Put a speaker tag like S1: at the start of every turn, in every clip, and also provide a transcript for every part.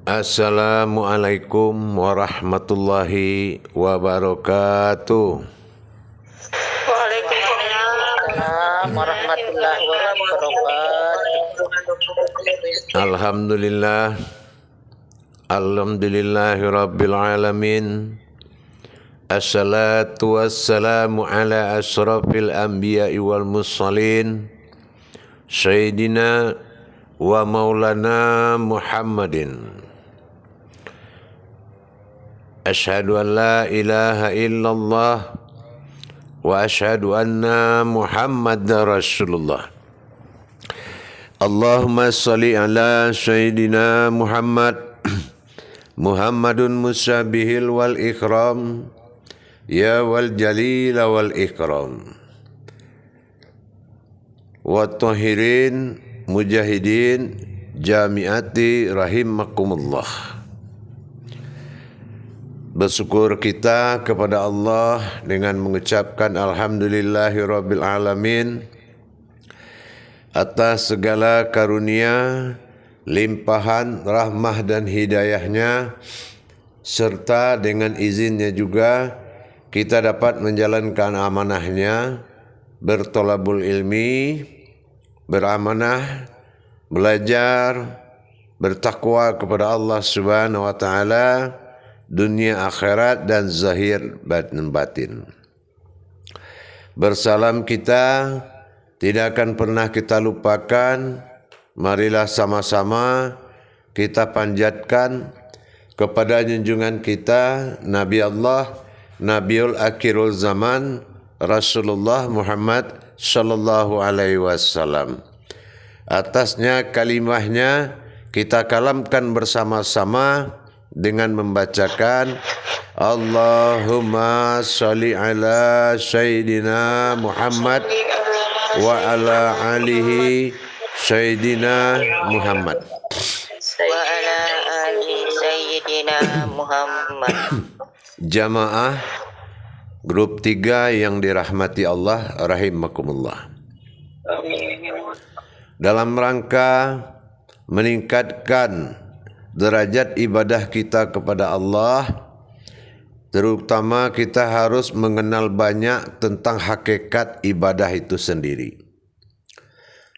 S1: Assalamualaikum warahmatullahi wabarakatuh.
S2: Waalaikumsalam warahmatullahi wabarakatuh.
S1: Alhamdulillah, alhamdulillahi rabbil alamin. Assalatu wassalamu ala asrafil anbiya'i wal mursalin Sayyidina wa maulana Muhammadin. Ashhadu an la ilaha illallah wa ashhadu anna Muhammadar Rasulullah. Allahumma salli ala Sayyidina Muhammad Muhammadun musabihil wal ikram ya wal jalil wal ikram wa tahirin mujahidin jamiati rahimakumullah. Bersyukur kita kepada Allah dengan mengucapkan alhamdulillahirabbil alamin atas segala karunia, limpahan, rahmah dan hidayahnya, serta dengan izinnya juga kita dapat menjalankan amanahnya, bertolabul ilmi, beramanah, belajar, bertakwa kepada Allah Subhanahu wa taala, dunia akhirat dan zahir dan batin. Bersalam kita tidak akan pernah kita lupakan. Marilah sama-sama kita panjatkan kepada junjungan kita Nabi Allah, Nabiul Akhirul Zaman, Rasulullah Muhammad sallallahu alaihi wasallam. Atasnya kalimahnya kita kalamkan bersama-sama dengan membacakan Allahumma sholli ala Sayyidina Muhammad wa ala alihi Sayyidina Muhammad.
S2: Wa ala ali Sayyidina Muhammad.
S1: Jamaah grup 3 yang dirahmati Allah rahimakumullah. Dalam rangka meningkatkan derajat ibadah kita kepada Allah, terutama kita harus mengenal banyak tentang hakikat ibadah itu sendiri.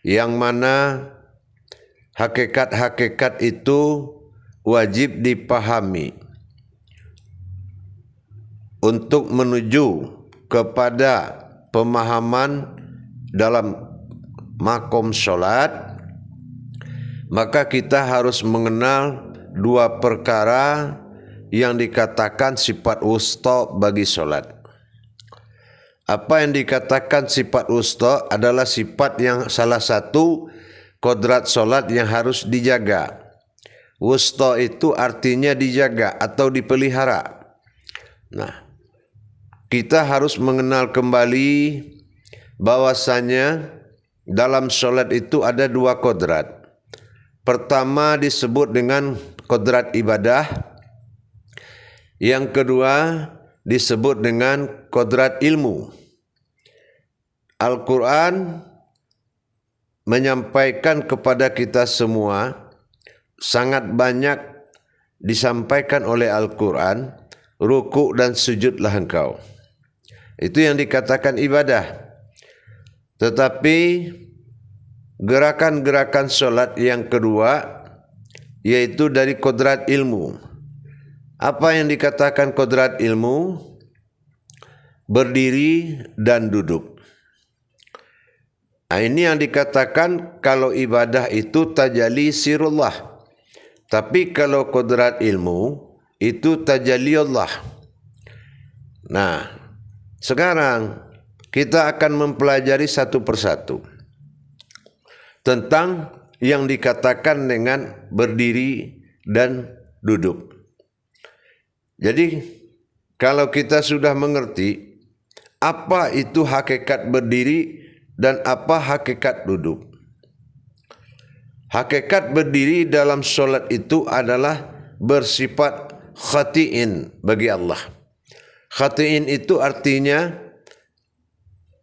S1: Yang mana hakikat-hakikat itu wajib dipahami untuk menuju kepada pemahaman dalam makom sholat. Maka kita harus mengenal 2 perkara yang dikatakan sifat wusta bagi solat. Apa yang dikatakan sifat wusta adalah sifat yang salah satu kodrat solat yang harus dijaga. Wusta itu artinya dijaga atau dipelihara. Nah, kita harus mengenal kembali bahwasanya dalam solat itu ada 2 kodrat. Pertama disebut dengan kodrat ibadah, yang kedua disebut dengan kodrat ilmu. Al-Quran menyampaikan kepada kita semua, sangat banyak disampaikan oleh Al-Quran, ruku' dan sujudlah engkau. Itu yang dikatakan ibadah. Tetapi gerakan-gerakan solat yang kedua yaitu dari kodrat ilmu. Apa yang dikatakan kodrat ilmu? Berdiri dan duduk. Nah, ini yang dikatakan kalau ibadah itu tajalli sirullah. Tapi kalau kodrat ilmu itu tajalli Allah. Nah, sekarang kita akan mempelajari satu persatu tentang yang dikatakan dengan berdiri dan duduk. Jadi kalau kita sudah mengerti apa itu hakikat berdiri dan apa hakikat duduk. Hakikat berdiri dalam solat itu adalah bersifat khati'in bagi Allah. Khati'in itu artinya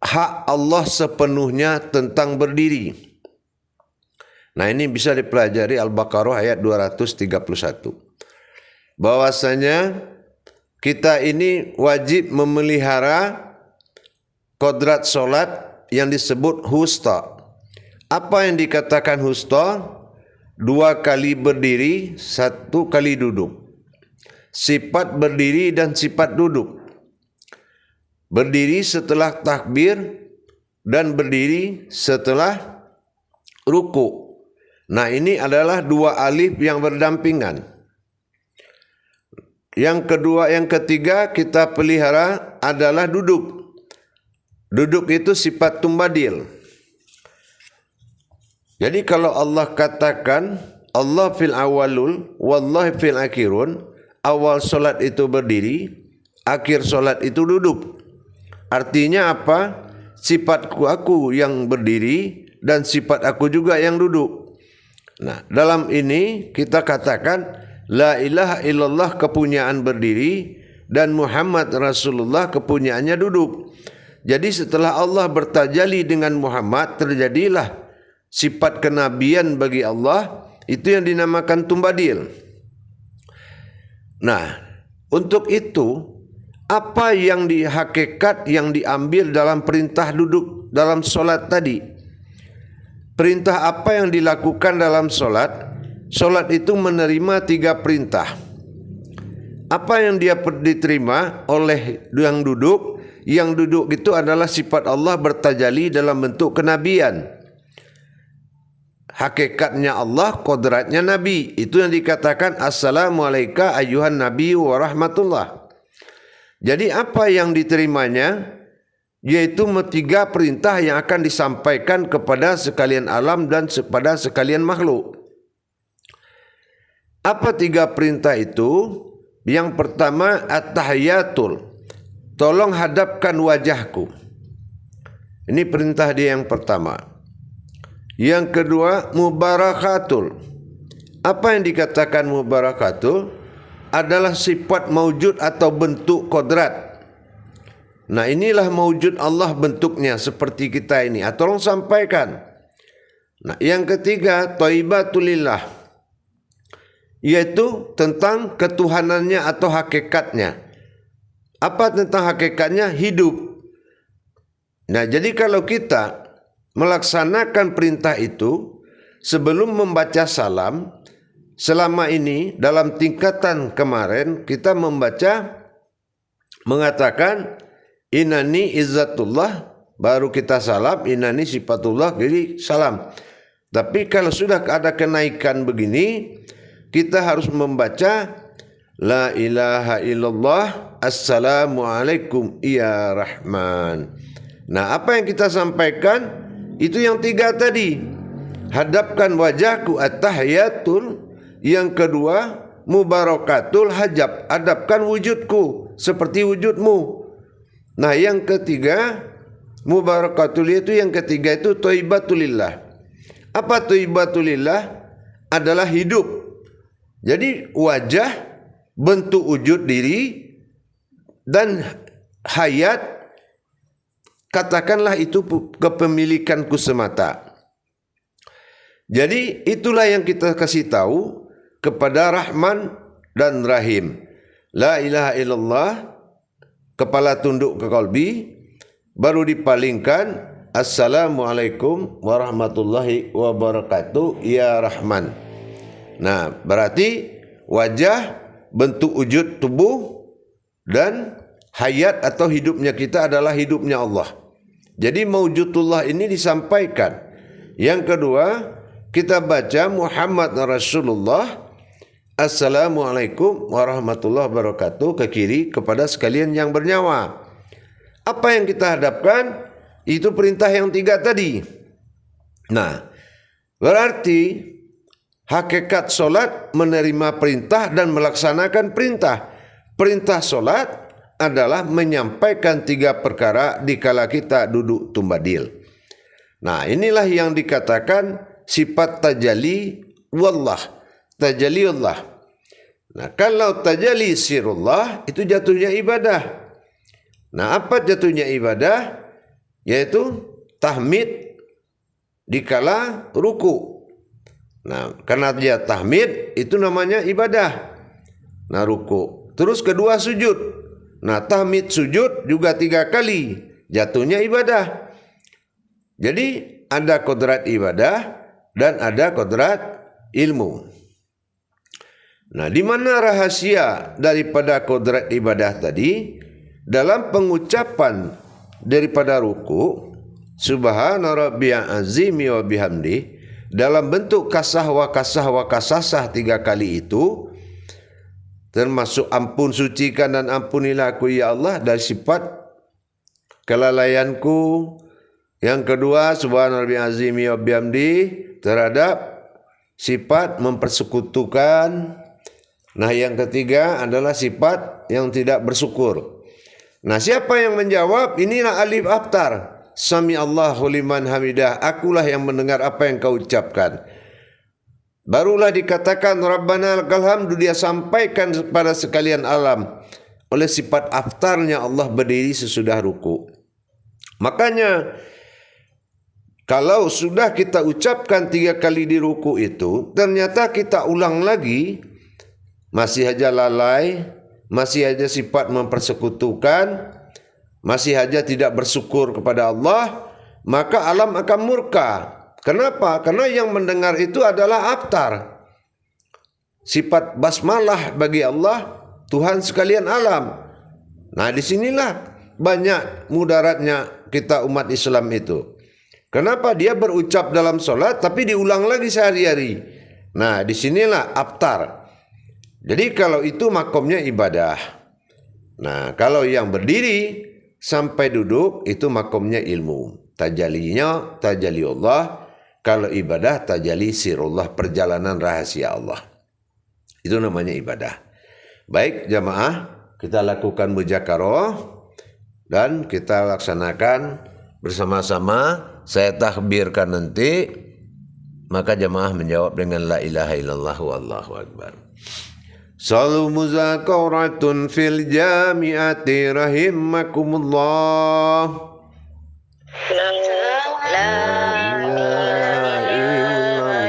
S1: hak Allah sepenuhnya tentang berdiri. Nah, ini bisa dipelajari Al-Baqarah ayat 231. Bahwasanya kita ini wajib memelihara kodrat solat yang disebut husta. Apa yang dikatakan husta? 2 kali berdiri, 1 kali duduk. Sifat berdiri dan sifat duduk. Berdiri setelah takbir dan berdiri setelah ruku. Nah, ini adalah 2 alif yang berdampingan. Yang kedua, yang ketiga kita pelihara adalah duduk. Duduk itu sifat tumbadil. Jadi kalau Allah katakan Allah fil awalul wallahi fil akhirun, awal solat itu berdiri, akhir solat itu duduk. Artinya apa? Sifatku aku yang berdiri dan sifat aku juga yang duduk. Nah, dalam ini kita katakan la ilaha illallah kepunyaan berdiri dan Muhammad Rasulullah kepunyaannya duduk. Jadi setelah Allah bertajalli dengan Muhammad, terjadilah sifat kenabian bagi Allah, itu yang dinamakan tumbadil. Nah, untuk itu apa yang hakikat yang diambil dalam perintah duduk dalam solat tadi? Perintah apa yang dilakukan dalam solat? Solat itu menerima 3 perintah. Apa yang dia diterima oleh yang duduk? Yang duduk itu adalah sifat Allah bertajalli dalam bentuk kenabian. Hakikatnya Allah, kodratnya Nabi. Itu yang dikatakan Assalamualaikum ayuhan Nabi wa rahmatullah. Jadi apa yang diterimanya? Yaitu 3 perintah yang akan disampaikan kepada sekalian alam dan kepada sekalian makhluk. Apa 3 perintah itu? Yang pertama at-tahiyatul. Tolong hadapkan wajahku. Ini perintah dia yang pertama. Yang kedua mubarakatul. Apa yang dikatakan mubarakatul? Adalah sifat maujud atau bentuk kodrat. Nah, inilah maujud Allah bentuknya seperti kita ini. Tolong sampaikan. Nah, yang ketiga thayyibatulillah, yaitu tentang ketuhanannya atau hakikatnya. Apa tentang hakikatnya? Hidup. Nah, jadi kalau kita melaksanakan perintah itu sebelum membaca salam, selama ini dalam tingkatan kemarin kita membaca mengatakan inani izzatullah, baru kita salam, inani sifatullah, jadi salam. Tapi kalau sudah ada kenaikan begini, kita harus membaca la ilaha illallah assalamualaikum ya Rahman. Nah, apa yang kita sampaikan itu yang 3 tadi. Hadapkan wajahku at-tahiyatul. Yang kedua mubarakatul, hadapkan wujudku seperti wujudmu. Nah, yang ketiga mubarakatul itu yang ketiga itu thayyibatulillah. Apa thayyibatulillah? Adalah hidup. Jadi wajah bentuk wujud diri dan hayat, katakanlah itu kepemilikanku semata. Jadi itulah yang kita kasih tahu kepada Rahman dan Rahim. La ilaha illallah, kepala tunduk ke qalbi, baru dipalingkan Assalamualaikum warahmatullahi wabarakatuh ya Rahman. Nah, berarti wajah bentuk wujud tubuh dan hayat atau hidupnya kita adalah hidupnya Allah. Jadi maujudullah ini disampaikan. Yang kedua, kita baca Muhammad Rasulullah Assalamualaikum warahmatullahi wabarakatuh ke kiri kepada sekalian yang bernyawa. Apa yang kita hadapkan? Itu perintah yang 3 tadi. Nah, berarti hakikat solat menerima perintah dan melaksanakan perintah. Perintah solat adalah menyampaikan 3 perkara dikala kita duduk tumbadil. Nah, inilah yang dikatakan sifat tajalli wallah, tajalli Allah. Nah, kalau tajalli sirullah itu jatuhnya ibadah. Nah, apa jatuhnya ibadah? Yaitu tahmid dikala ruku. Nah, karena dia tahmid itu namanya ibadah. Nah, ruku. Terus kedua sujud. Nah, tahmid sujud juga 3 kali. Jatuhnya ibadah. Jadi ada kodrat ibadah dan ada kodrat ilmu. Nah, di mana rahasia daripada kodrat ibadah tadi? Dalam pengucapan daripada ruku, Subhana rabbiyal azimi wa bihamdi, dalam bentuk kasah wa kasasah 3 kali itu, termasuk ampun sucikan dan ampunilah aku ya Allah dari sifat kelalaianku. Yang kedua, Subhana rabbiyal azimi wa bihamdi, terhadap sifat mempersekutukan. Nah, yang ketiga adalah sifat yang tidak bersyukur. Nah, siapa yang menjawab? Inilah alif aftar. Sami Allahu liman hamidah. Akulah yang mendengar apa yang kau ucapkan. Barulah dikatakan Rabbana lakal hamdu, dia sampaikan kepada sekalian alam oleh sifat aftarnya Allah berdiri sesudah ruku. Makanya kalau sudah kita ucapkan 3 kali di ruku itu, ternyata kita ulang lagi, masih aja lalai, masih aja sifat mempersekutukan, masih aja tidak bersyukur kepada Allah, maka alam akan murka. Kenapa? Karena yang mendengar itu adalah aftar. Sifat basmalah bagi Allah, Tuhan sekalian alam. Nah, disinilah banyak mudaratnya kita umat Islam itu. Kenapa? Dia berucap dalam solat tapi diulang lagi sehari-hari. Nah, disinilah aftar. Jadi kalau itu makomnya ibadah. Nah, kalau yang berdiri sampai duduk itu makomnya ilmu. Tajalinya tajali Allah. Kalau ibadah tajali sirullah, perjalanan rahasia Allah. Itu namanya ibadah. Baik jamaah, kita lakukan mujakarah dan kita laksanakan bersama-sama. Saya takbirkan nanti, maka jamaah menjawab dengan la ilaha illallah wallahu akbar. Salu muzakaratun fil jami'ati rahimakumullah.
S2: La ilaha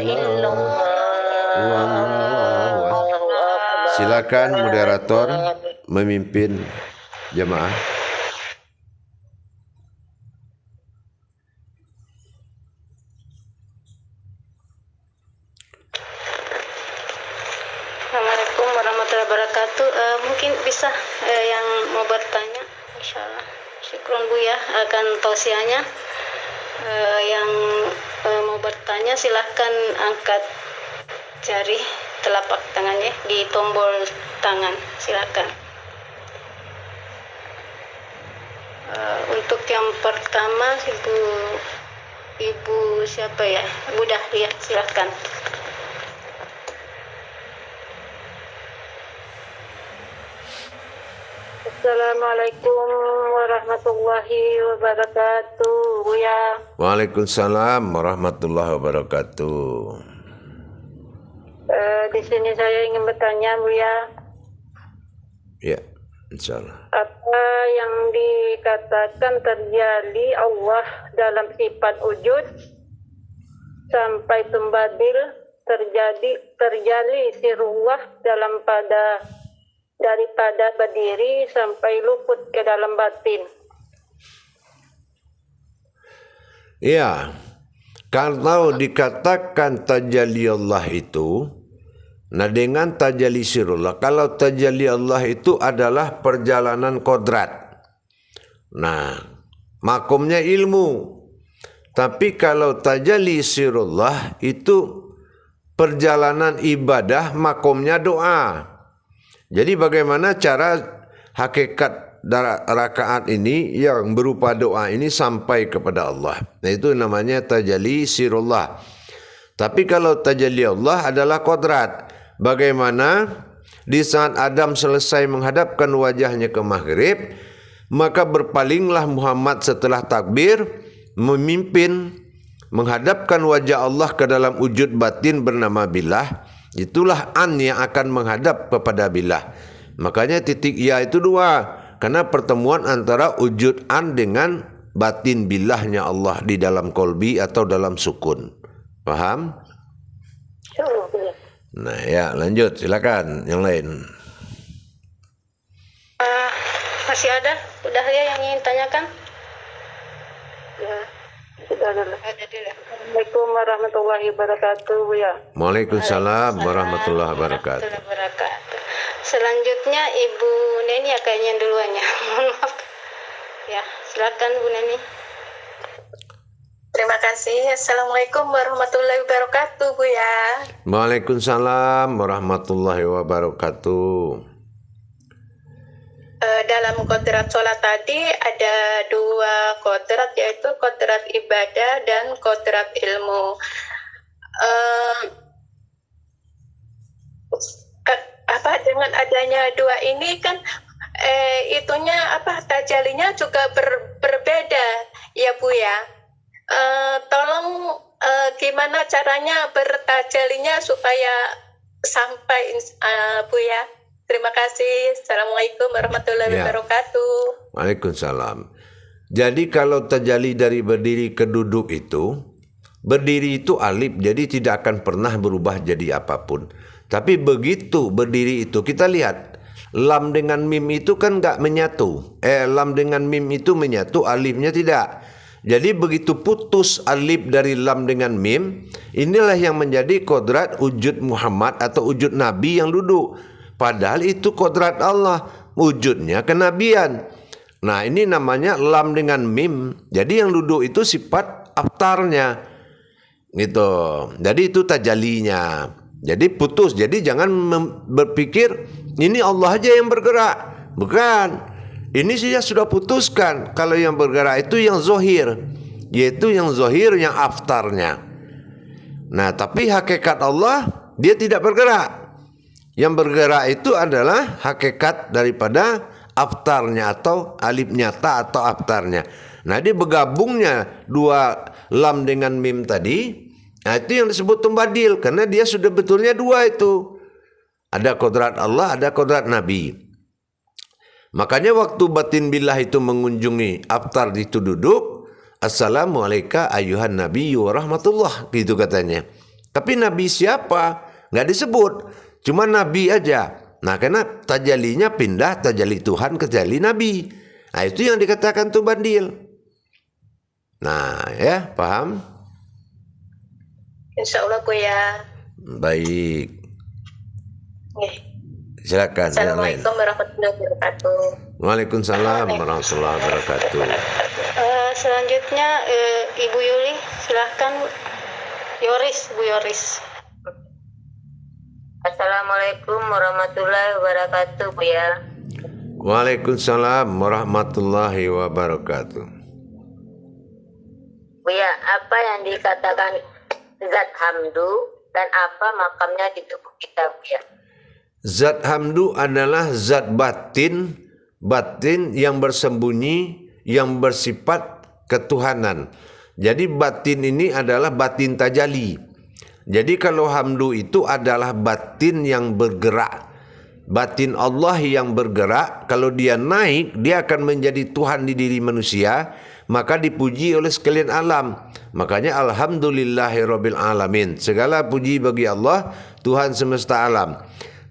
S2: illallah.
S1: Silakan moderator memimpin jamaah.
S3: Assalamualaikum warahmatullahi wabarakatuh. Mungkin bisa yang mau bertanya, insyaallah. Syukron Bu ya akan tausiahnya. Yang mau bertanya silahkan angkat jari telapak tangannya di tombol tangan, silakan. Untuk yang pertama ibu siapa ya? Ibu Dahlia, silakan. Assalamualaikum warahmatullahi wabarakatuh, Buya.
S1: Waalaikumsalam warahmatullahi wabarakatuh.
S3: Di sini saya ingin bertanya, Buya.
S1: Ya, insyaallah.
S3: Apa yang dikatakan terjadi Allah dalam sifat wujud sampai tumbadil terjadi sirullah dalam daripada berdiri sampai luput ke dalam batin.
S1: Iya, kalau dikatakan tajalli Allah itu, nah dengan tajalli sirullah, kalau tajalli Allah itu adalah perjalanan kodrat. Nah, makomnya ilmu. Tapi kalau tajalli sirullah itu perjalanan ibadah, makomnya doa. Jadi bagaimana cara hakikat rakaat ini yang berupa doa ini sampai kepada Allah. Nah, itu namanya tajalli sirullah. Tapi kalau tajalli Allah adalah kodrat. Bagaimana di saat Adam selesai menghadapkan wajahnya ke maghrib, maka berpalinglah Muhammad setelah takbir, memimpin menghadapkan wajah Allah ke dalam wujud batin bernama billah. Itulah an yang akan menghadap kepada billah. Makanya titik ya itu 2. Karena pertemuan antara wujud an dengan batin billahnya Allah di dalam kolbi atau dalam sukun. Paham? Nah ya lanjut silakan yang lain.
S3: Masih ada udah ya yang ingin tanyakan?
S2: Ya, sudah ada.
S3: Ada dulu.
S2: Assalamualaikum warahmatullahi wabarakatuh, Bu ya.
S1: Waalaikumsalam warahmatullahi wabarakatuh.
S3: Selanjutnya Ibu Neni ya kayaknya duluan ya. Mohon maaf. Ya, silakan Bu Neni.
S2: Terima kasih. Assalamualaikum warahmatullahi wabarakatuh, Bu ya.
S1: Waalaikumsalam warahmatullahi wabarakatuh.
S2: Dalam kodrat sholat tadi ada 2 kodrat, yaitu kodrat ibadah dan kodrat ilmu. Dengan adanya 2 ini kan itunya tajalinya juga berbeda ya Bu ya. Tolong gimana caranya bertajalinya supaya sampai Bu ya. Terima kasih. Assalamualaikum warahmatullahi wabarakatuh.
S1: Waalaikumsalam. Jadi kalau tajalli dari berdiri ke duduk itu, berdiri itu alif, jadi tidak akan pernah berubah jadi apapun. Tapi begitu berdiri itu kita lihat lam dengan mim itu kan nggak menyatu. Lam dengan mim itu menyatu, alifnya tidak. Jadi begitu putus alif dari lam dengan mim, inilah yang menjadi kodrat wujud Muhammad atau wujud Nabi yang duduk. Padahal itu kodrat Allah, wujudnya kenabian. Nah ini namanya lam dengan mim. Jadi yang duduk itu sifat aftarnya, gitu. Jadi itu tajalinya. Jadi putus. Jadi jangan berpikir ini Allah aja yang bergerak. Bukan. Ini saja sudah putuskan. Kalau yang bergerak itu yang zohir, yaitu yang zohir yang aftarnya. Nah tapi hakikat Allah dia tidak bergerak. Yang bergerak itu adalah hakikat daripada aftarnya atau alif nyata atau aftarnya. Nah, dia bergabungnya 2 lam dengan mim tadi. Nah, itu yang disebut tumbadil karena dia sudah betulnya 2 itu. Ada kodrat Allah, ada kodrat Nabi. Makanya waktu batin billah itu mengunjungi aftar itu duduk, Assalamualaikum ayuhan Nabi wa rahmatullah, gitu katanya. Tapi Nabi siapa? Nggak disebut. Cuma Nabi aja. Nah karena tajalinya pindah tajali Tuhan ke tajali Nabi. Nah itu yang dikatakan tuh bandil. Nah ya paham?
S2: Insya Allah Bu ya.
S1: Baik. Silakan yang lain.
S2: Assalamualaikum warahmatullahi wabarakatuh.
S1: Waalaikumsalam warahmatullahi wabarakatuh.
S3: Selanjutnya Ibu Yuli silahkan. Yoris, Bu Yoris.
S2: Assalamualaikum warahmatullahi wabarakatuh Bu ya.
S1: Waalaikumsalam warahmatullahi wabarakatuh.
S2: Bu ya, apa yang dikatakan zat hamdu dan apa makamnya di tubuh kita Bu ya?
S1: Zat hamdu adalah zat batin yang bersembunyi, yang bersifat ketuhanan. Jadi batin ini adalah batin tajali. Jadi kalau hamdu itu adalah batin yang bergerak. Batin Allah yang bergerak. Kalau dia naik, dia akan menjadi Tuhan di diri manusia. Maka dipuji oleh sekalian alam. Makanya alhamdulillahirabbil alamin. Segala puji bagi Allah, Tuhan semesta alam.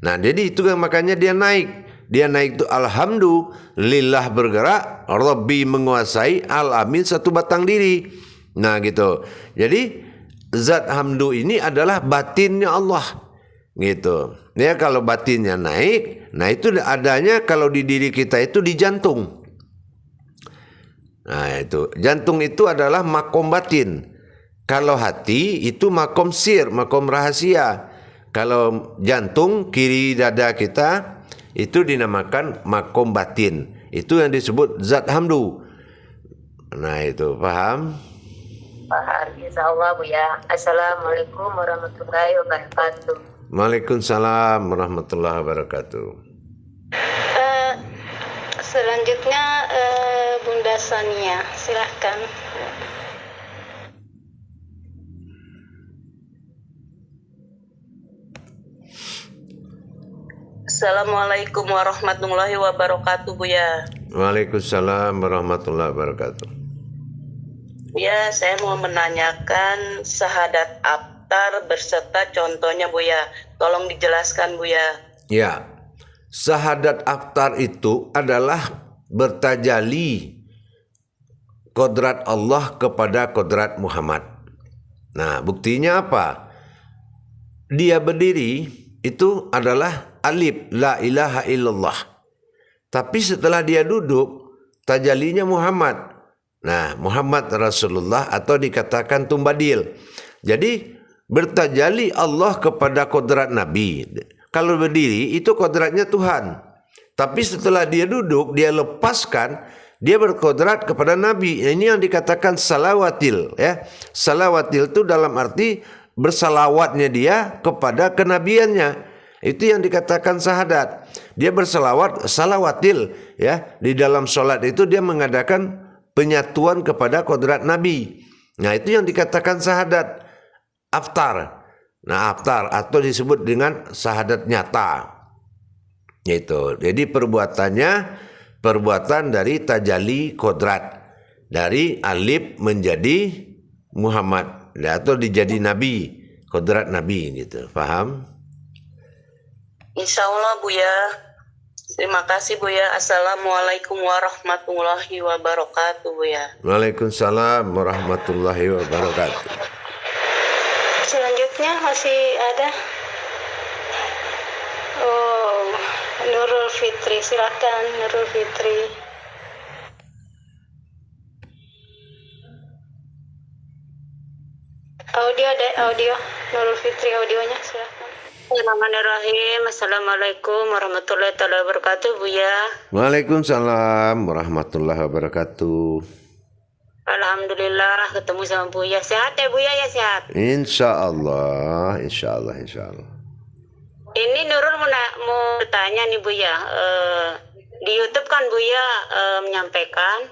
S1: Nah jadi itu kan makanya dia naik. Dia naik itu alhamdulillah bergerak, Rabbi menguasai, alamin satu batang diri. Nah gitu. Jadi zat hamdu ini adalah batinnya Allah, gitu. Ya kalau batinnya naik, nah itu adanya kalau di diri kita itu di jantung. Nah itu jantung itu adalah makom batin. Kalau hati itu makom sir, makom rahasia. Kalau jantung kiri dada kita itu dinamakan makom batin. Itu yang disebut zat hamdu. Nah itu paham?
S2: Paham insyaallah Bu ya. Assalamualaikum warahmatullahi wabarakatuh.
S1: Waalaikumsalam warahmatullahi wabarakatuh.
S3: Selanjutnya Bunda Sania, silahkan.
S4: Assalamualaikum warahmatullahi wabarakatuh Bu ya.
S1: Waalaikumsalam warahmatullahi wabarakatuh.
S4: Ya, saya mau menanyakan syahadat apa aktar berserta contohnya Buya. Tolong dijelaskan Buya.
S1: Ya, syahadat aktar itu adalah bertajali kodrat Allah kepada kodrat Muhammad. Nah, buktinya apa? Dia berdiri itu adalah alif la ilaha illallah. Tapi setelah dia duduk, tajalinya Muhammad. Nah, Muhammad Rasulullah atau dikatakan tumbadil. Jadi bertajali Allah kepada kodrat Nabi. Kalau berdiri itu kodratnya Tuhan. Tapi setelah dia duduk, dia lepaskan, dia berkodrat kepada Nabi. Ini yang dikatakan salawatil. Ya. Salawatil itu dalam arti bersalawatnya dia kepada kenabiannya. Itu yang dikatakan syahadat. Dia bersalawat, salawatil. Ya. Di dalam sholat itu dia mengadakan penyatuan kepada kodrat Nabi. Nah, itu yang dikatakan syahadat aftar. Nah, aftar atau disebut dengan syahadat nyata. Yaitu. Jadi perbuatan dari tajali kodrat. Dari alif menjadi Muhammad atau dijadi Nabi, kodrat Nabi gitu. Paham?
S4: Insya Allah Buya. Terima kasih Buya. Assalamualaikum warahmatullahi wabarakatuh Buya.
S1: Waalaikumsalam warahmatullahi wabarakatuh.
S3: Selanjutnya masih ada Nurul Fitri, silakan Nurul Fitri. Audio Nurul Fitri, audionya silakan.
S5: Bismillahirrahmanirrahim. Assalamualaikum warahmatullahi wabarakatuh Buya.
S1: Waalaikumsalam warahmatullahi wabarakatuh.
S5: Alhamdulillah ketemu sama Buya. Sehat ya Buya ya, sehat?
S1: Insya Allah.
S5: Ini Nurul mau bertanya nih Buya. Di YouTube kan Buya menyampaikan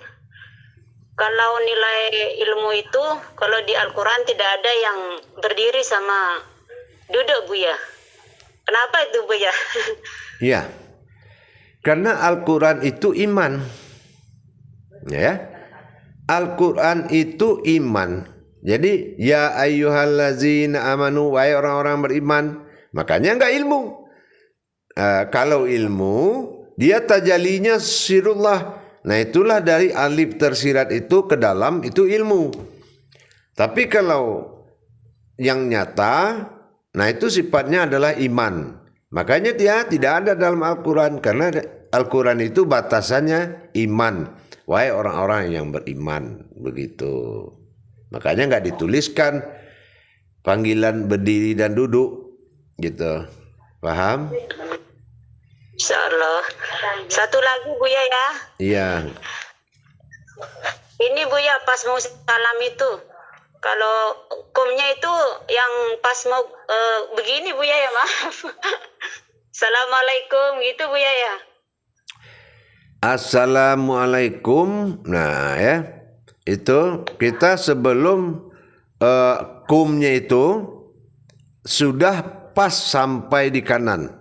S5: kalau nilai ilmu itu kalau di Al-Quran tidak ada yang berdiri sama duduk Buya. Kenapa itu Buya?
S1: Ya, karena Al-Quran itu iman. Ya, Al-Quran itu iman. Jadi, ya ayyuhallazina amanu, wahai orang-orang beriman. Makanya enggak ilmu. Kalau ilmu, dia tajalinya sirullah. Nah, itulah dari alif tersirat itu ke dalam, itu ilmu. Tapi kalau yang nyata, nah itu sifatnya adalah iman. Makanya dia tidak ada dalam Al-Quran. Karena Al-Quran itu batasannya iman. Wahai orang-orang yang beriman. Begitu. Makanya nggak dituliskan panggilan berdiri dan duduk. Gitu. Paham?
S5: Insyaallah. Satu lagi Buya ya.
S1: Iya.
S5: Ini Buya pas mau salam itu. Kalau hukumnya itu yang pas mau begini Buya ya, maaf. Assalamualaikum gitu Buya ya.
S1: Assalamualaikum. Nah ya, itu kita sebelum kumnya itu sudah pas sampai di kanan.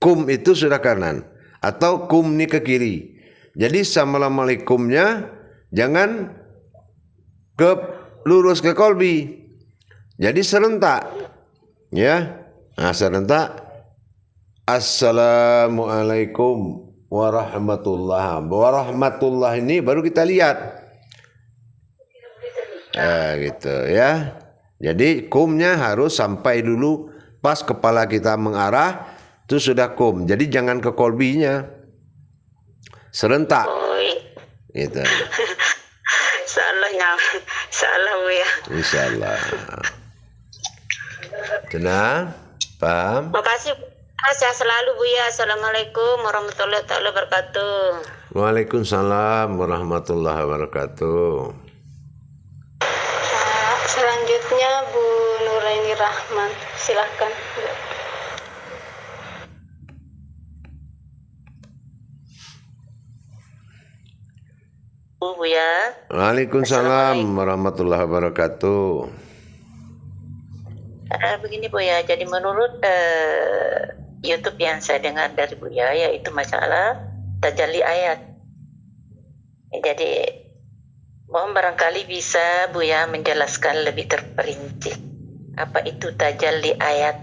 S1: Kum itu sudah kanan atau kum ini ke kiri. Jadi assalamualaikumnya jangan lurus ke kolbi. Jadi serentak. Ya. Nah, serentak. Assalamualaikum warahmatullahi ini baru kita lihat. Gitu ya. Jadi kumnya harus sampai dulu pas kepala kita mengarah itu sudah kum. Jadi jangan ke kolbinya. Serentak. Gitu.
S5: Salah Buya.
S1: Insyaallah. Tenang, paham?
S5: Makasih. Sehat selalu Buya. Assalamualaikum warahmatullahi wabarakatuh.
S1: Waalaikumsalam warahmatullahi wabarakatuh.
S3: Selanjutnya Bu Nuraini Rahman, silahkan.
S4: Buya.
S1: Waalaikumsalam warahmatullahi wabarakatuh.
S4: Begini Buya, jadi menurut YouTube yang saya dengar dari Buya yaitu masalah tajalli ayat. Jadi mohon barangkali bisa Buya menjelaskan lebih terperinci Apa itu tajalli ayat?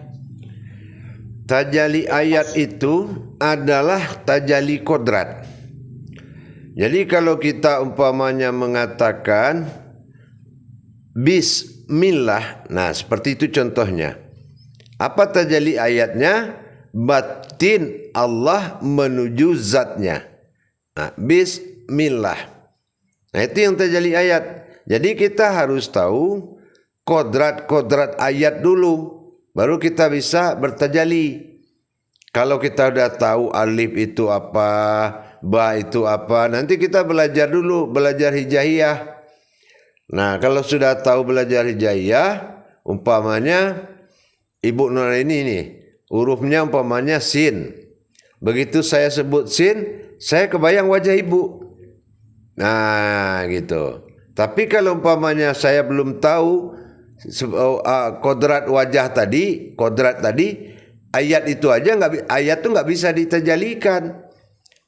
S1: Tajalli ayat itu adalah tajalli kodrat. Jadi kalau kita umpamanya mengatakan Bismillah, nah seperti itu contohnya. Apa tajalli ayatnya? Batin Allah menuju zatnya. Nah, Bismillah. Nah itu yang tajalli ayat. Jadi kita harus tahu kodrat ayat dulu, baru kita bisa bertajalli. Kalau kita udah tahu alif itu apa, ba itu apa, nanti kita belajar dulu, belajar hijaiyah. Nah kalau sudah tahu belajar hijaiyah, umpamanya Ibu Nuraini nih, hurufnya umpamanya sin. Begitu saya sebut sin, saya kebayang wajah ibu. Nah gitu. Tapi kalau umpamanya saya belum tahu kodrat wajah tadi, ayat itu aja ayat tuh nggak bisa ditajalikan.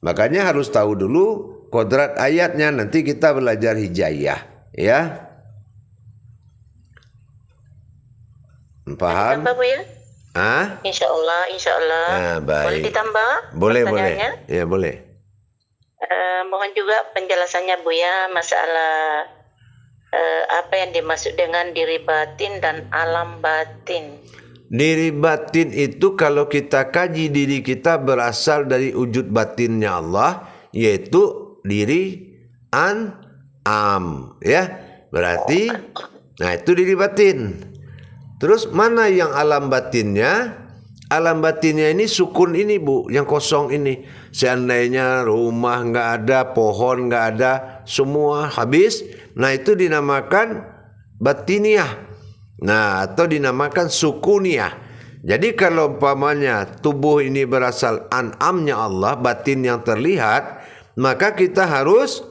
S1: Makanya harus tahu dulu kodrat ayatnya. Nanti kita belajar hijaiyah, ya. Paham?
S4: Apa Bu ya?
S1: Ah?
S4: Insya Allah.
S1: Ah, baik.
S4: Boleh ditambah?
S1: Boleh.
S4: Pertanyaannya?
S1: Ya boleh.
S4: Mohon juga penjelasannya Bu ya, masalah apa yang dimaksud dengan diri batin dan alam batin.
S1: Diri batin itu kalau kita kaji diri kita berasal dari wujud batinnya Allah, yaitu diri am, ya. Berarti nah itu diri batin. Terus mana yang alam batinnya? Alam batinnya ini sukun ini Bu, yang kosong ini. Seandainya rumah nggak ada, pohon nggak ada, semua habis. Nah itu dinamakan batiniah. Nah atau dinamakan sukuniah. Jadi kalau umpamanya tubuh ini berasal an'amnya Allah, batin yang terlihat, maka kita harus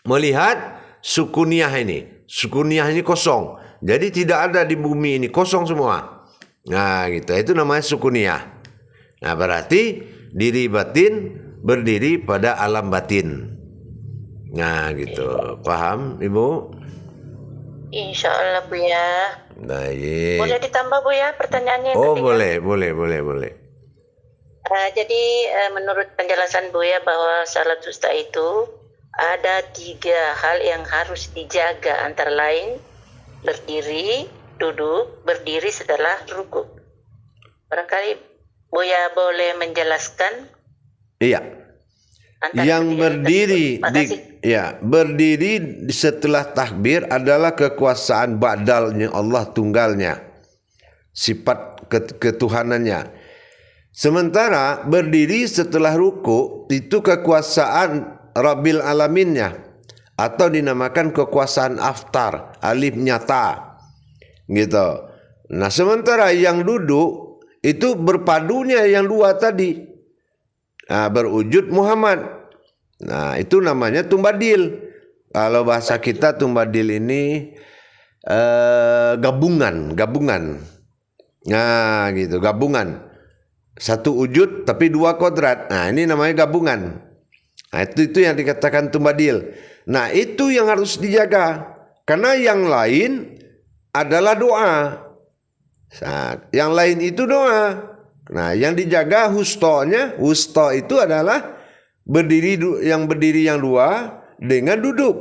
S1: melihat sukuniah ini. Sukuniah ini kosong. Jadi tidak ada di bumi ini, kosong semua. Nah gitu, itu namanya sukuniah. Nah berarti diri batin berdiri pada alam batin. Nah gitu, paham Ibu?
S4: Insya Allah Bu ya.
S1: Baik.
S4: Boleh ditambah Bu ya pertanyaannya?
S1: Oh
S4: tadinya?
S1: boleh.
S4: Jadi menurut penjelasan Bu ya bahwa salat wusta itu ada 3 hal yang harus dijaga, antara lain berdiri, duduk, berdiri setelah ruku. Barangkali Buya boleh menjelaskan?
S1: Iya. Yang berdiri setelah takbir adalah kekuasaan ba'dalnya Allah tunggalnya, sifat ketuhanannya. Sementara berdiri setelah ruku itu kekuasaan Rabbil alaminnya, atau dinamakan kekuasaan aftar, alif nyata. Gitu. Nah, sementara yang duduk itu berpadunya yang 2 tadi. Nah, berwujud Muhammad. Nah, itu namanya tumbadil. Kalau bahasa kita tumbadil ini gabungan. Nah, gitu, gabungan. Satu wujud tapi 2 kodrat. Nah, ini namanya gabungan. Nah, itu yang dikatakan tumbadil. Nah, itu yang harus dijaga. Karena yang lain adalah doa. Nah, yang lain itu doa. Nah, yang dijaga wustonya, wusto itu adalah berdiri yang 2 dengan duduk.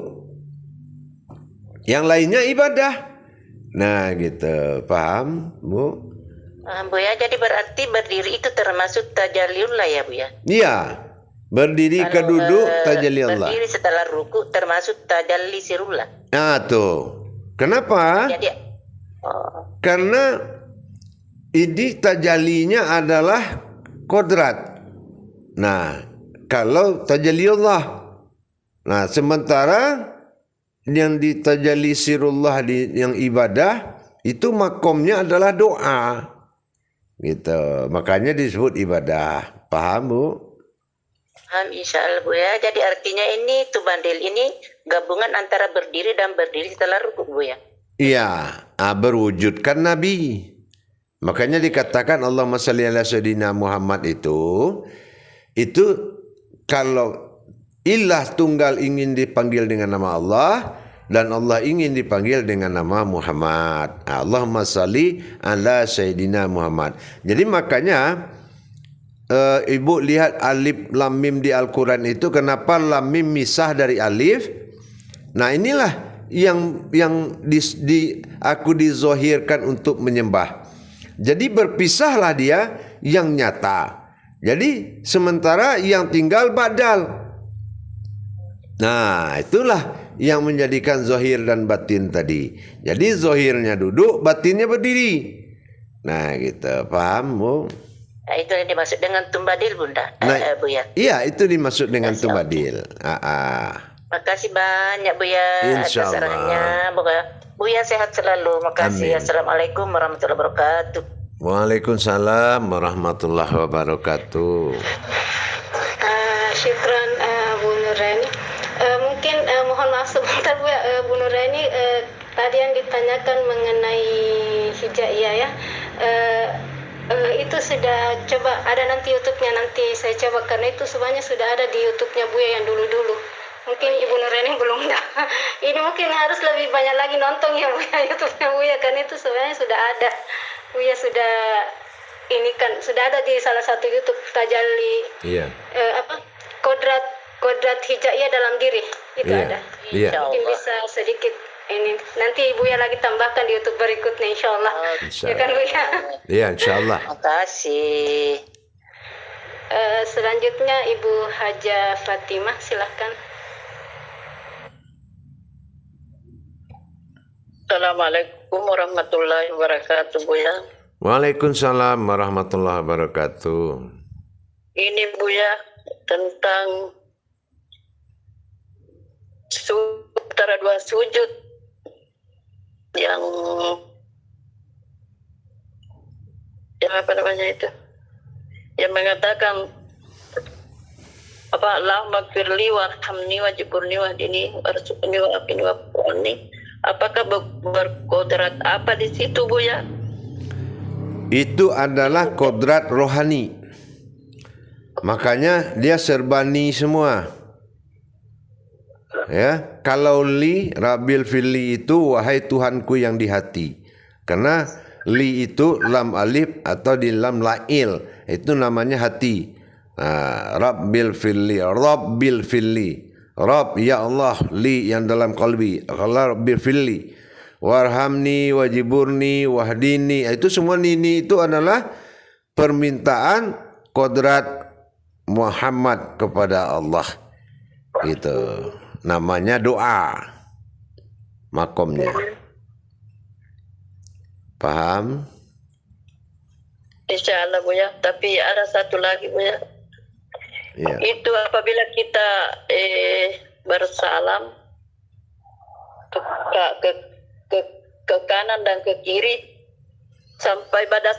S1: Yang lainnya ibadah. Nah, gitu. Paham, Bu?
S4: Bu ya, jadi berarti berdiri itu termasuk tajalliullah ya Bu ya?
S1: Iya. Berdiri ke duduk tajalli Allah.
S4: Berdiri setelah ruku termasuk tajalli sirullah.
S1: Nah, tuh. Kenapa?
S4: Jadi
S1: Karena ini tajallinya adalah kodrat. Nah, kalau tajalli Allah. Nah, sementara yang ditajalli sirullah yang ibadah itu makomnya adalah doa. Gitu. Makanya disebut ibadah. Paham, Bu?
S4: paham insya Allah Bu ya. Jadi artinya ini tubandil ini gabungan antara berdiri dan berdiri setelah ruku Bu ya?
S1: Iya, berwujudkan Nabi. Makanya dikatakan Allahumma shalli ala sayyidina Muhammad itu kalau ilah tunggal ingin dipanggil dengan nama Allah, dan Allah ingin dipanggil dengan nama Muhammad. Allahumma salli ala Sayyidina Muhammad. Jadi makanya ibu lihat alif lam mim di Al-Quran itu, kenapa lam mim misah dari alif? Nah inilah yang aku dizohirkan untuk menyembah. Jadi berpisahlah dia yang nyata. Jadi sementara yang tinggal badal. Nah itulah yang menjadikan zohir dan batin tadi. Jadi zohirnya duduk, batinnya berdiri. Nah gitu, paham Bu?
S4: Nah, itu yang dimaksud dengan tumbadil Bunda, Buya.
S1: Iya, itu dimaksud dengan tumbadil.
S4: Makasih banyak Buya atas
S1: Insya Allah.
S4: sarannya. Buya sehat selalu. Makasih.
S1: Amin.
S4: Assalamualaikum warahmatullahi wabarakatuh.
S1: Waalaikumsalam warahmatullahi wabarakatuh.
S3: Syukran Bu Nuraini. Mungkin mohon maaf sebentar Bu Nuraini, tadi yang ditanyakan mengenai hijaiyah ya. Itu sudah coba ada nanti YouTube-nya, nanti saya coba karena itu sebenarnya sudah ada di YouTube-nya Buya yang dulu-dulu. Mungkin Ibu Nuraini belum tahu. Ini mungkin harus lebih banyak lagi nonton ya Buya YouTube-nya Buya, karena itu sebenarnya sudah ada. Buya sudah ini kan sudah ada di salah satu YouTube Tajalli.
S1: Iya.
S3: Kodrat hijaiyah dalam diri itu
S1: Iya.
S3: ada.
S1: Iya.
S3: Mungkin bisa sedikit ini nanti Buya lagi tambahkan di YouTube berikutnya insyaallah.
S1: Insya
S3: Ya kan
S1: Allah.
S3: Buya?
S1: Iya, insyaallah.
S4: Makasih.
S3: Selanjutnya Ibu Haja Fatimah, silahkan.
S6: Assalamualaikum warahmatullahi wabarakatuh Buya.
S1: Waalaikumsalam warahmatullahi wabarakatuh.
S6: Ini Buya tentang antara dua sujud yang apa namanya itu, yang mengatakan apa, Allahumma firli warhamni wajburni wahdini warzuqni wa'afini wa'afini. Apakah berkodrat apa di situ Buya?
S1: Itu adalah kodrat rohani. Makanya dia serbani semua. Ya, kalau li Rabbil fili itu wahai Tuhanku yang di hati. Karena li itu lam alif atau di lam lail, itu namanya hati. Rabbil fili, Rabbil fili. Rabb ya Allah, li yang dalam qalbi, Allah Rabbil fili. Warhamni wajiburni wahdini. Itu semua nini itu adalah permintaan kodrat Muhammad kepada Allah. Gitu. Namanya doa. Makomnya. Paham?
S6: Insya Allah Buya. Tapi ada satu lagi Buya.
S1: Ya.
S6: Itu apabila kita bersalam ke kanan dan ke kiri sampai batas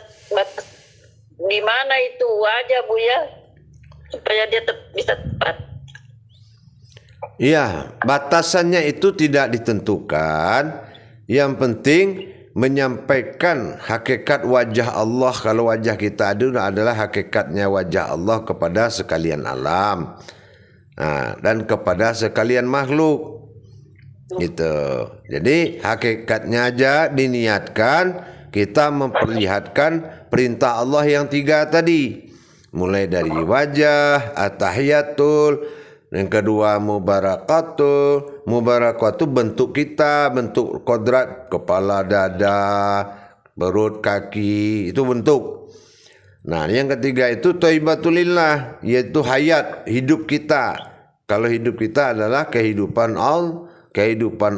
S6: di mana itu wajah Buya supaya dia bisa tepat.
S1: Iya, batasannya itu tidak ditentukan. Yang penting menyampaikan hakikat wajah Allah. Kalau wajah kita adalah hakikatnya wajah Allah kepada sekalian alam, dan kepada sekalian makhluk. Gitu. Jadi hakikatnya aja diniatkan, kita memperlihatkan perintah Allah yang 3 tadi. Mulai dari wajah, at-tahiyatul, yang kedua mubarakatul. Mubarakatuh bentuk kita, bentuk kodrat, kepala, dada, perut, kaki, itu bentuk. Nah, yang ketiga itu thayyibatulillah, yaitu hayat, hidup kita. Kalau hidup kita adalah kehidupan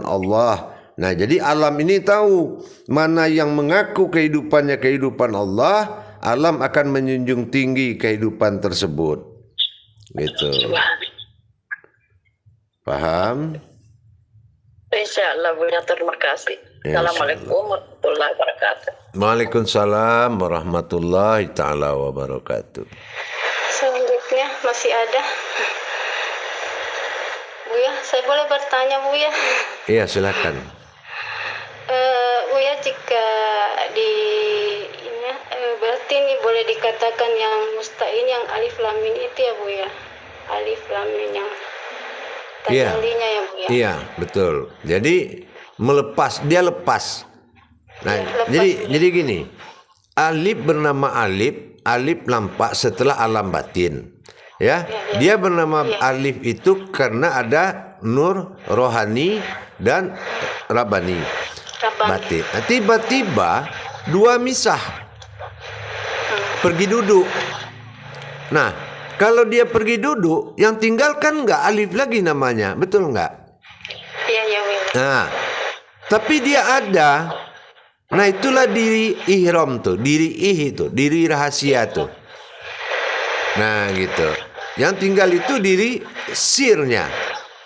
S1: Allah. Nah, jadi alam ini tahu mana yang mengaku kehidupannya kehidupan Allah, alam akan menjunjung tinggi kehidupan tersebut. Gitu. Paham?
S6: Insya Allah Buya, terima kasih.
S1: Ya,
S6: Assalamualaikum warahmatullahi wabarakatuh.
S1: Waalaikumsalam warahmatullahi ta'ala wabarakatuh.
S3: Selanjutnya masih ada Buya, saya boleh bertanya Buya?
S1: Iya, silakan.
S3: Buya, jika di ini berarti ini boleh dikatakan yang musta'in yang alif lam mim itu ya Buya? Alif lam mim yang
S1: Iya.
S3: intinya ya Bu ya.
S1: Iya, betul. Jadi melepas, dia lepas. Nah,
S3: Lepas.
S1: jadi gini. Alif bernama alif, alif nampak setelah alam batin. Ya, dia bernama alif itu karena ada nur rohani dan rabani. Batin. Nah, tiba-tiba dua misah. Pergi duduk. Nah, kalau dia pergi duduk, yang tinggal kan nggak alif lagi namanya, betul nggak?
S3: Iya ya Bu.
S1: Nah, tapi dia ada. Nah, itulah diri ihram tuh, diri itu, diri rahasia tuh. Nah, gitu. Yang tinggal itu diri sirnya.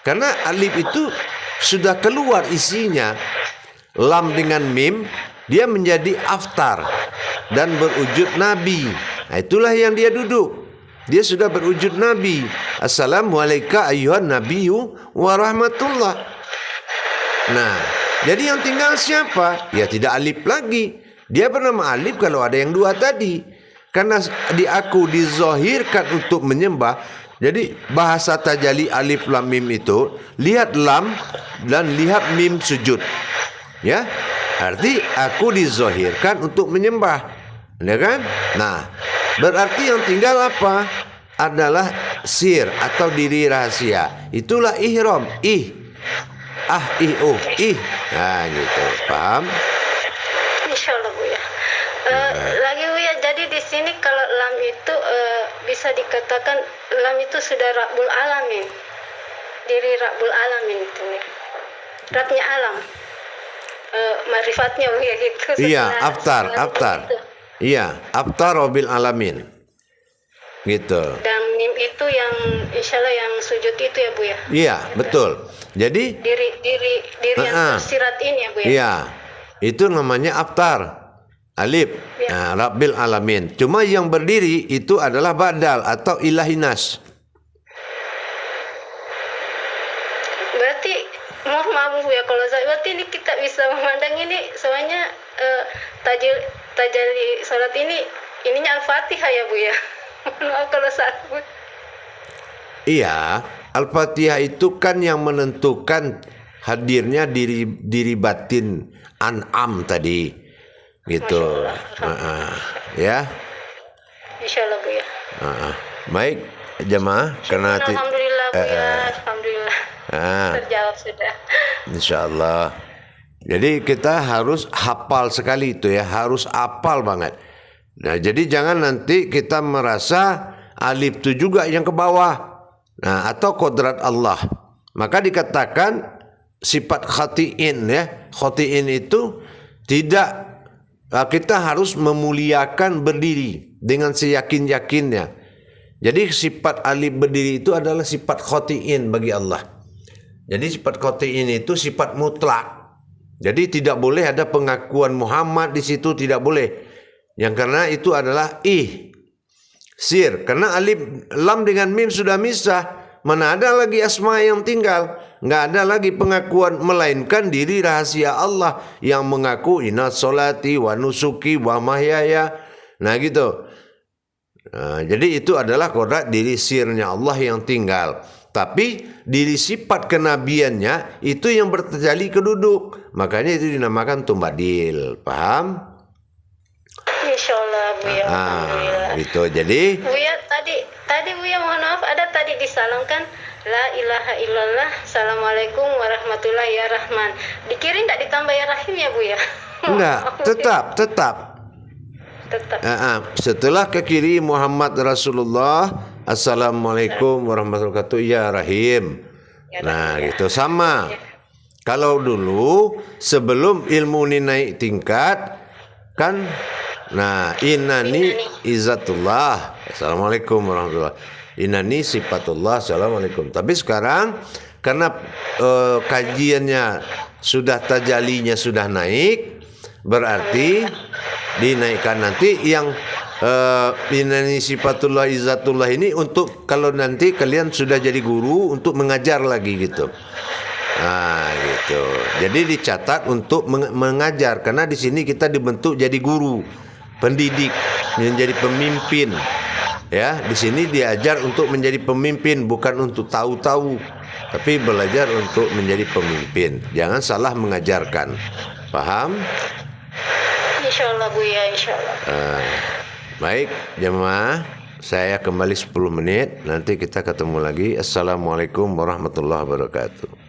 S1: Karena alif itu sudah keluar isinya. Lam dengan mim, dia menjadi aftar dan berwujud nabi. Nah, itulah yang dia duduk. Dia sudah berwujud nabi. Assalamualaikum ayyuhan nabiyyu wa rahmatullah. Nah, jadi yang tinggal siapa? Ya tidak alif lagi. Dia bernama alif kalau ada yang dua tadi. Karena aku dizohirkan untuk menyembah. Jadi bahasa tajali alif lam mim itu, lihat lam dan lihat mim sujud. Ya, arti aku dizohirkan untuk menyembah. Ya kan? Nah, berarti yang tinggal apa? Adalah sir atau diri rahasia. Itulah ihram. Nah gitu, paham?
S3: Insya Allah Bu ya. Lagi Bu ya, jadi di sini kalau lam itu bisa dikatakan lam itu sudah Rabbul Alamin, diri Rabbul Alamin itu ya. Rabnya alam, marifatnya Bu ya gitu.
S1: Iya,
S3: Setelah
S1: aftar.
S3: itu.
S1: Iya, aftar Rabbil Alamin. Gitu.
S3: Dan mim itu yang insya Allah yang sujud itu ya Bu ya.
S1: Iya, betul. Jadi
S3: Diri yang tersirat ini ya Bu ya.
S1: iya, itu namanya aftar. Alif, Rabbil Alamin. Cuma yang berdiri itu adalah badal atau ilahinas.
S3: Berarti mohon maaf Bu ya kalau saya, berarti ini kita bisa memandang ini soalnya tajali salat ini ininya Al-Fatihah ya Bu ya. Mohon maaf kalau salah Bu.
S1: Iya, Al-Fatihah itu kan yang menentukan hadirnya diri batin An'am tadi. Gitu. Ya.
S3: Insyaallah Bu ya.
S1: Baik, jemaah karena
S3: Alhamdulillah Bu ya. Alhamdulillah. Terjawab sudah.
S1: Insyaallah. Jadi kita harus hafal sekali itu ya, harus hafal banget. Nah, jadi jangan nanti kita merasa alif itu juga yang ke bawah. Nah, atau kodrat Allah. Maka dikatakan sifat khati'in ya. Khati'in itu tidak, kita harus memuliakan berdiri dengan seyakin-yakinnya. Jadi sifat alif berdiri itu adalah sifat khati'in bagi Allah. Jadi sifat khati'in itu sifat mutlak. Jadi tidak boleh ada pengakuan Muhammad di situ, tidak boleh. Yang karena itu adalah sir. Karena alif lam dengan mim sudah misah. Mana ada lagi asma yang tinggal. Nggak ada lagi pengakuan, melainkan diri rahasia Allah yang mengaku inna solati wa nusuki wa mahyaya. Nah gitu. Nah, jadi itu adalah kodrat diri sirnya Allah yang tinggal. Tapi diri sifat kenabiannya itu yang bertajali keduduk. Makanya itu dinamakan tumbadil. Paham?
S3: Insyaallah Bu ya. Alhamdulillah.
S1: Gitu. Jadi
S3: Bu ya, tadi Bu ya mohon maaf, ada tadi disalamkan la ilaha illallah, assalamualaikum warahmatullahi ya rahman. Dikirim enggak ditambah ya rahim ya Bu ya?
S1: enggak, tetap. Setelah ke kiri Muhammad Rasulullah, assalamualaikum warahmatullahi wabarakatuh ya rahim. Nah, gitu sama. Kalau dulu sebelum ilmu ini naik tingkat kan, nah innani izzatullah, assalamualaikum warahmatullahi wabarakatuh. Innani sifatullah, assalamualaikum. Tapi sekarang karena kajiannya sudah tajalinya sudah naik, berarti dinaikkan nanti yang innani sifatullah izzatullah ini untuk kalau nanti kalian sudah jadi guru untuk mengajar lagi gitu. Nah, gitu. Jadi dicatat untuk mengajar karena di sini kita dibentuk jadi guru, pendidik, menjadi pemimpin. Ya, di sini diajar untuk menjadi pemimpin bukan untuk tahu-tahu. tapi belajar untuk menjadi pemimpin. Jangan salah mengajarkan. Paham?
S3: Insya Allah Buya, insya Allah.
S1: Baik jemaah, saya kembali 10 menit. Nanti kita ketemu lagi. Assalamualaikum warahmatullahi wabarakatuh.